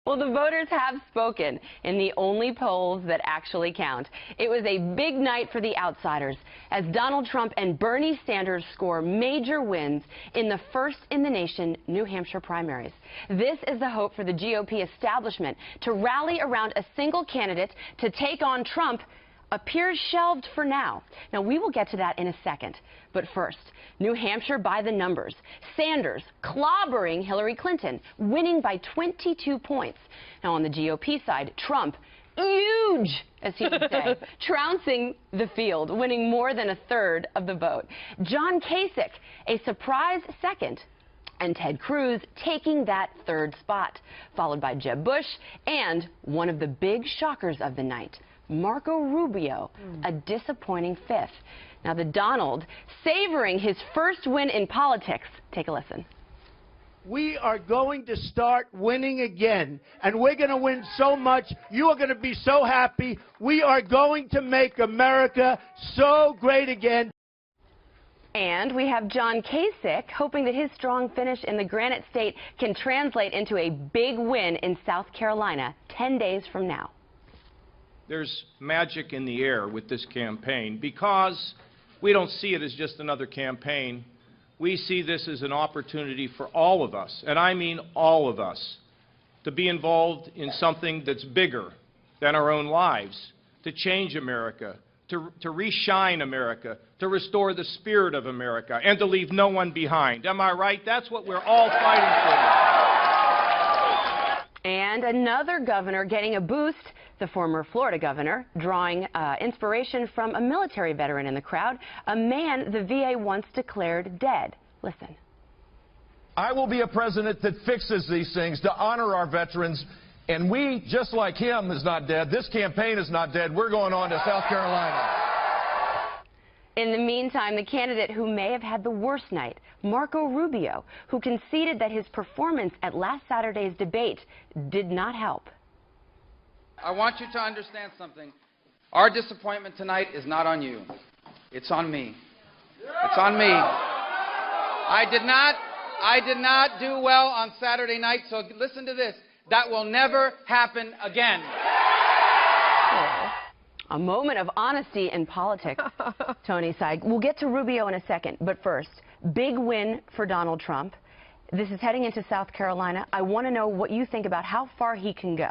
Well, the voters have spoken in the only polls that actually count. It was a big night for the outsiders as Donald Trump and Bernie Sanders score major wins in the first-in-the-nation New Hampshire primaries. This is the hope for the GOP establishment to rally around a single candidate to take on Trump appears shelved for now. Now, we will get to that in a second. But first, New Hampshire by the numbers. Sanders clobbering Hillary Clinton, winning by 22 points. Now, on the GOP side, Trump, huge, as he would say, trouncing the field, winning more than a third of the vote. John Kasich, a surprise second. And Ted Cruz taking that third spot, followed by Jeb Bush and one of the big shockers of the night, Marco Rubio, a disappointing fifth. Now, the Donald savoring his first win in politics. Take a listen. We are going to start winning again, and we're going to win so much. You are going to be so happy. We are going to make America so great again. And we have John Kasich hoping that his strong finish in the Granite State can translate into a big win in South Carolina 10 days from now. There's magic in the air with this campaign because we don't see it as just another campaign. We see this as an opportunity for all of us, and I mean all of us, to be involved in something that's bigger than our own lives, to change America, to reshine America, to restore the spirit of America, and to leave no one behind. Am I right? That's what we're all fighting for. And another governor getting a boost, the former Florida governor, drawing inspiration from a military veteran in the crowd, a man the VA once declared dead. Listen. I will be a president that fixes these things to honor our veterans. And we, just like him, is not dead. This campaign is not dead. We're going on to South Carolina. In the meantime, the candidate who may have had the worst night, Marco Rubio, who conceded that his performance at last Saturday's debate did not help. I want you to understand something. Our disappointment tonight is not on you. It's on me. It's on me. I did not do well on Saturday night, so listen to this. That will never happen again. A moment of honesty in politics, Tony Seig. We'll get to Rubio in a second, but first, big win for Donald Trump. This is heading into South Carolina. I want to know what you think about how far he can go.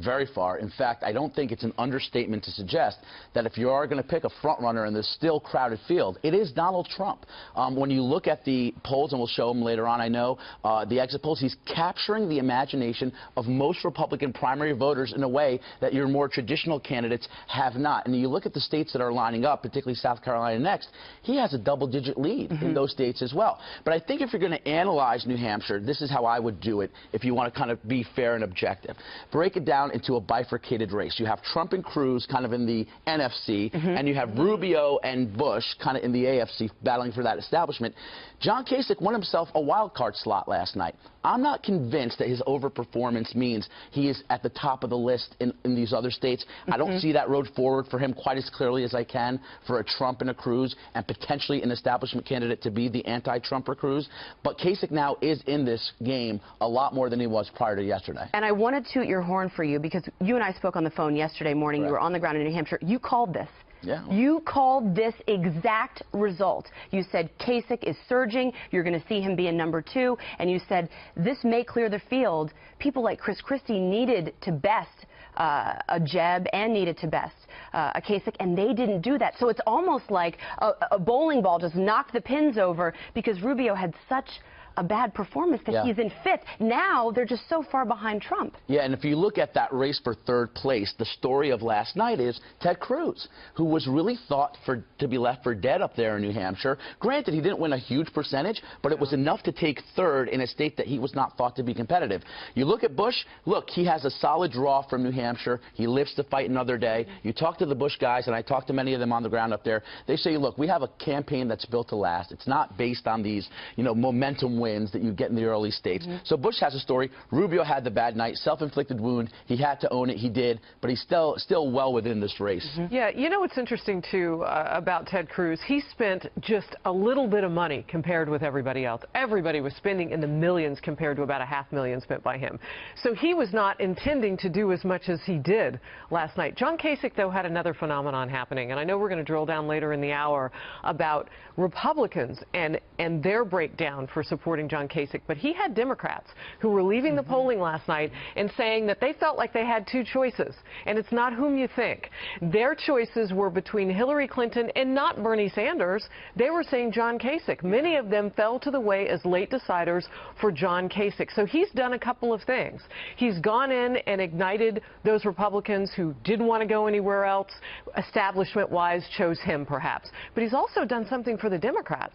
Very far. In fact, I don't think it's an understatement to suggest that if you are going to pick a front runner in this still crowded field, it is Donald Trump. When you look at the polls, and we'll show them later on, I know, the exit polls, he's capturing the imagination of most Republican primary voters in a way that your more traditional candidates have not. And you look at the states that are lining up, particularly South Carolina next, he has a double-digit lead in those states as well. But I think if you're going to analyze New Hampshire, this is how I would do it if you want to kind of be fair and objective. Break it down into a bifurcated race. You have Trump and Cruz kind of in the NFC, and you have Rubio and Bush kind of in the AFC battling for that establishment. John Kasich won himself a wild card slot last night. I'm not convinced that his overperformance means he is at the top of the list in these other states. I don't see that road forward for him quite as clearly as I can for a Trump and a Cruz and potentially an establishment candidate to be the anti-Trump or Cruz. But Kasich now is in this game a lot more than he was prior to yesterday. And I want to toot your horn for you because you and I spoke on the phone yesterday morning. Correct. You were on the ground in New Hampshire. You called this. Yeah. You called this exact result. You said Kasich is surging. You're going to see him be in number 2. And you said this may clear the field. People like Chris Christie needed to best a Jeb and needed to best a Kasich, and they didn't do that. So it's almost like a bowling ball just knocked the pins over because Rubio had such a bad performance that he's in 5th. Now they're just so far behind Trump. Yeah, and if you look at that race for 3rd place, the story of last night is Ted Cruz, who was really thought to be left for dead up there in New Hampshire. Granted, he didn't win a huge percentage, but it was enough to take 3rd in a state that he was not thought to be competitive. You look at Bush, look, he has a solid draw from New Hampshire. He lives to fight another day. You talk to the Bush guys, and I talked to many of them on the ground up there. They say, look, we have a campaign that's built to last. It's not based on these, momentum wins that you get in the early states. So Bush has a story. Rubio had the bad night, self-inflicted wound. He had to own it. He did, but he's still well within this race. Yeah, you know what's interesting too about Ted Cruz? He spent just a little bit of money compared with everybody else. Everybody was spending in the millions compared to about $500,000 spent by him. So he was not intending to do as much as he did last night. John Kasich, though, had another phenomenon happening, and I know we're going to drill down later in the hour about Republicans and their breakdown for supporting John Kasich, but he had Democrats who were leaving the polling last night and saying that they felt like they had two choices, and it's not whom you think. Their choices were between Hillary Clinton and not Bernie Sanders. They were saying John Kasich. Many of them fell to the way as late deciders for John Kasich. So he's done a couple of things. He's gone in and ignited those Republicans who didn't want to go anywhere else, establishment-wise, chose him perhaps. But he's also done something for the Democrats,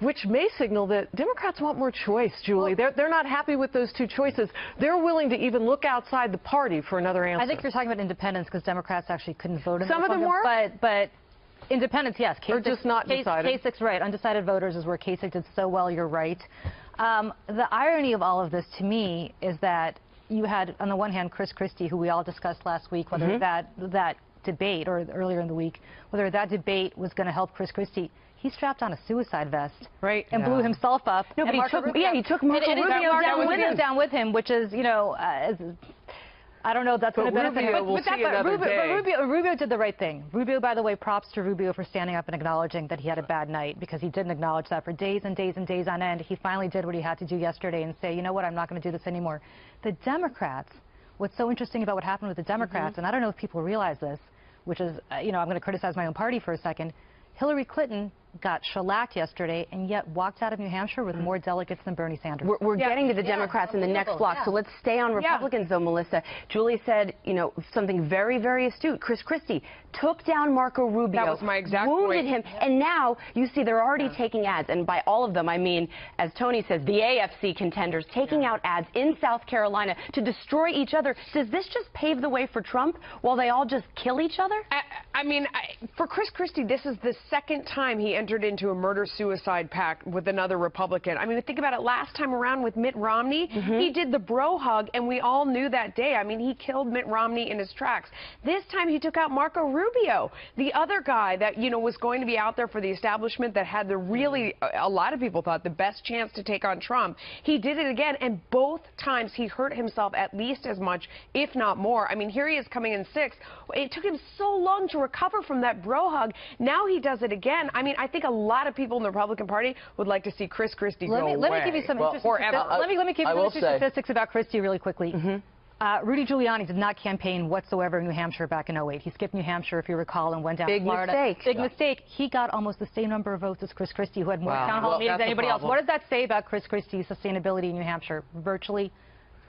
which may signal that Democrats want more choice, Julie. They're not happy with those two choices. They're willing to even look outside the party for another answer. I think you're talking about independents because Democrats actually couldn't vote in Some of them were? But independents, yes. Or just not decided. Kasich's right. Undecided voters is where Kasich did so well, you're right. The irony of all of this to me is that you had, on the one hand, Chris Christie, who we all discussed last week, whether that debate, or earlier in the week, whether that debate was going to help Chris Christie. He strapped on a suicide vest, right, and blew himself up. No, but he took Marco Rubio down with him, which is, you know, I don't know if that's going to benefit him. But Rubio did the right thing. Rubio, by the way, props to Rubio for standing up and acknowledging that he had a bad night, because he didn't acknowledge that for days and days and days on end. He finally did what he had to do yesterday and say, you know what, I'm not going to do this anymore. The Democrats, what's so interesting about what happened with the Democrats, and I don't know if people realize this, which is, you know, I'm going to criticize my own party for a second. Hillary Clinton got shellacked yesterday and yet walked out of New Hampshire with more delegates than Bernie Sanders. We're getting to the Democrats in the next block, so let's stay on Republicans, though, Melissa. Julie said, you know, something very, very astute. Chris Christie took down Marco Rubio. That was my exact wounded point. him, and now you see they're already taking ads, and by all of them, I mean, as Tony says, the AFC contenders taking out ads in South Carolina to destroy each other. Does this just pave the way for Trump while they all just kill each other? I mean, for Chris Christie, this is the second time he entered into a murder-suicide pact with another Republican. I mean, think about it. Last time around with Mitt Romney, he did the bro hug, and we all knew that day. I mean, he killed Mitt Romney in his tracks. This time he took out Marco Rubio, the other guy that, you know, was going to be out there for the establishment that had the really, a lot of people thought, the best chance to take on Trump. He did it again, and both times he hurt himself at least as much, if not more. I mean, here he is coming in sixth. It took him so long to recover from that bro hug. Now he does it again. I mean, I think a lot of people in the Republican Party would like to see Chris Christie go away. Let me give you some interesting statistics about Christie really quickly. Rudy Giuliani did not campaign whatsoever in New Hampshire back in 2008. He skipped New Hampshire, if you recall, and went down to Florida. Big mistake. He got almost the same number of votes as Chris Christie, who had more town hall meetings than anybody else. What does that say about Chris Christie's sustainability in New Hampshire? Virtually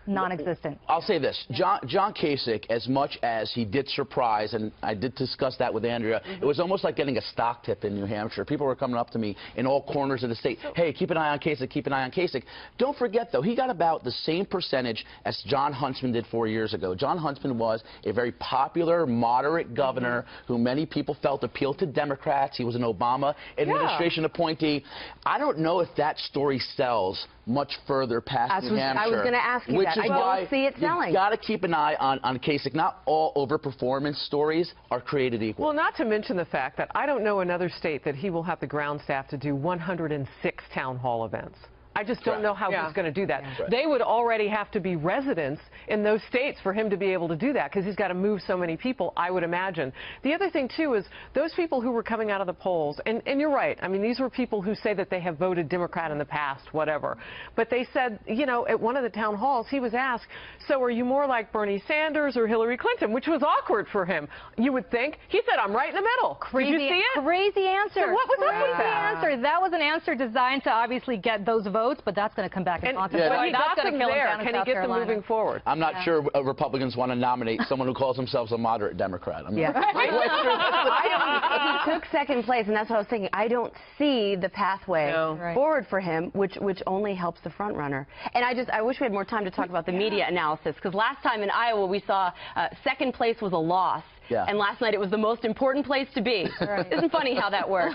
non-existent. I'll say this. John Kasich, as much as he did surprise, and I did discuss that with Andrea, it was almost like getting a stock tip in New Hampshire. People were coming up to me in all corners of the state. Hey, keep an eye on Kasich, keep an eye on Kasich. Don't forget, though, he got about the same percentage as John Huntsman did 4 years ago. John Huntsman was a very popular, moderate governor who many people felt appealed to Democrats. He was an Obama administration appointee. I don't know if that story sells much further past New Hampshire. I was going to ask you that. I don't see it selling. You've got to keep an eye on Kasich. Not all overperformance stories are created equal. Well, not to mention the fact that I don't know another state that he will have the ground staff to do 106 town hall events. I just don't know how he's going to do that. They would already have to be residents in those states for him to be able to do that, because he's got to move so many people, I would imagine. The other thing, too, is those people who were coming out of the polls, and you're right, I mean, these were people who say that they have voted Democrat in the past, whatever. But they said, you know, at one of the town halls, he was asked, so are you more like Bernie Sanders or Hillary Clinton, which was awkward for him. You would think. He said, I'm right in the middle. Crazy, did you see it? Crazy answer. So what was up with that? Answer. That was an answer designed to obviously get those votes, but that's going to come back and haunt him. When he got them there, can he get them moving forward? I'm not sure Republicans want to nominate someone who calls themselves a moderate Democrat. He took second place, and that's what I was thinking. I don't see the pathway forward for him, which only helps the front runner. And I wish we had more time to talk about the media analysis, because last time in Iowa we saw second place was a loss, and last night it was the most important place to be. Isn't funny how that works?